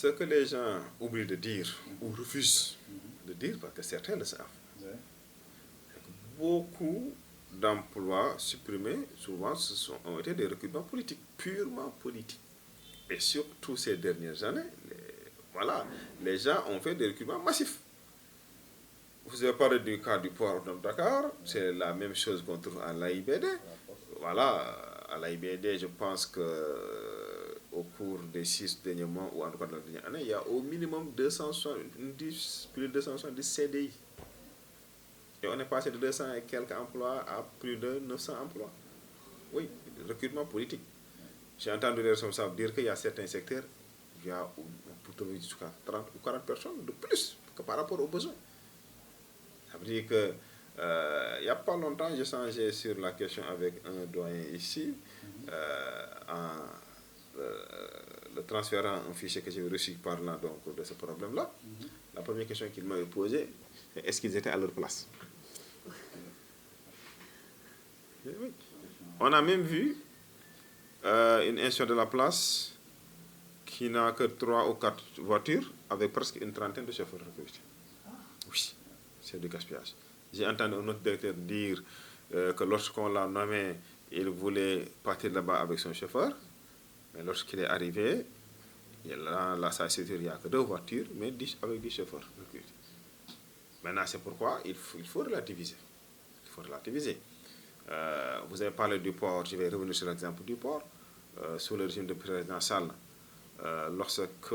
ce que les gens oublient de dire ou refusent de dire, parce que certains le savent, beaucoup d'emplois supprimés, souvent, ont été des recrutements politiques, purement politiques. Et surtout ces dernières années, voilà, les gens ont fait des recrutements massifs. Vous avez parlé du cas du port de Dakar, c'est la même chose qu'on trouve à l'AIBD. Voilà, à l'AIBD, je pense que au cours des 6 derniers mois, ou en tout cas de la dernière année, il y a au minimum 270, plus de 270 CDI. Et on est passé de 200 et quelques emplois à plus de 900 emplois. Oui, recrutement politique. J'ai entendu les responsables dire qu'il y a certains secteurs, il y a pour trouver jusqu'à 30 ou 40 personnes de plus que par rapport aux besoins. Ça veut dire que il n'y a pas longtemps, j'ai changé sur la question avec un doyen ici, le transférant un fichier que j'avais reçu parlant donc de ce problème-là. La première question qu'il m'avait posée, c'est est-ce qu'ils étaient à leur place? Oui. On a même vu une institution de la place qui n'a que 3 ou 4 voitures avec presque une trentaine de chauffeurs recrutés. Oui, c'est du gaspillage. J'ai entendu un autre directeur dire que lorsqu'on l'a nommé, il voulait partir là-bas avec son chauffeur. Mais lorsqu'il est arrivé, sa structure, il n'y a que 2 voitures, mais avec 10 chauffeurs recrutés. Maintenant, c'est pourquoi il faut relativiser. Il faut relativiser. Vous avez parlé du port, je vais revenir sur l'exemple du port. Sous le régime de président Sall, lorsque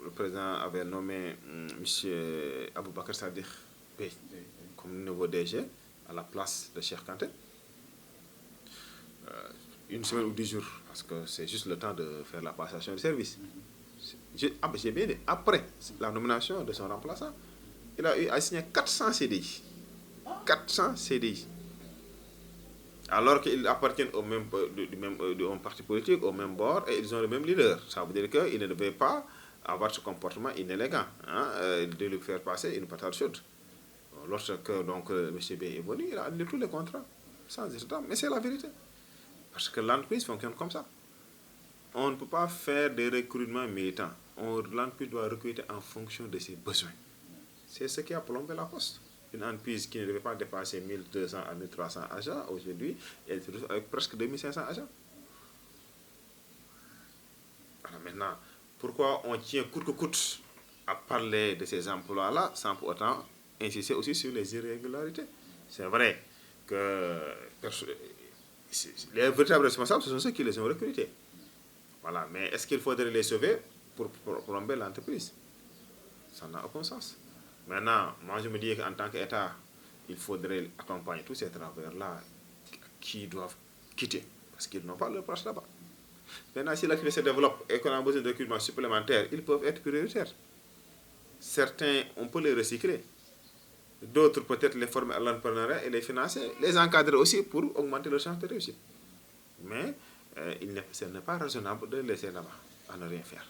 le président avait nommé M. Aboubakar Sadiq Bey comme nouveau DG à la place de Cheikh Kanté, une semaine ou 10 jours, parce que c'est juste le temps de faire la passation de service. J'ai bien dit, après la nomination de son remplaçant, il a eu à signer 400 CDI. 400 CDI. Alors qu'ils appartiennent au même parti politique, au même bord, et ils ont le même leader. Ça veut dire qu'ils ne devaient pas avoir ce comportement inélégant, de lui faire passer une patate chaude. Lorsque donc, M. B est venu, il a annulé tous les contrats, sans hésiter. Mais c'est la vérité. Parce que l'entreprise fonctionne comme ça. On ne peut pas faire des recrutements militants. L'entreprise doit recruter en fonction de ses besoins. C'est ce qui a plombé la Poste. Une entreprise qui ne devait pas dépasser 1200 à 1300 agents, aujourd'hui, elle se retrouve avec presque 2500 agents. Alors maintenant, pourquoi on tient coûte que coûte à parler de ces emplois-là sans pour autant insister aussi sur les irrégularités? C'est vrai que les véritables responsables, ce sont ceux qui les ont recrutés. Voilà, mais est-ce qu'il faudrait les sauver pour plomber l'entreprise? Ça n'a aucun sens. Maintenant, moi je me dis qu'en tant qu'État, il faudrait accompagner tous ces travailleurs-là qui doivent quitter, parce qu'ils n'ont pas leur place là-bas. Maintenant, si l'activité se développe et qu'on a besoin de recrutement supplémentaire, ils peuvent être prioritaires. Certains, on peut les recycler. D'autres, peut-être les former à l'entrepreneuriat et les financer, les encadrer aussi pour augmenter leur chance de réussite. Mais ce n'est pas raisonnable de les laisser là-bas, à ne rien faire.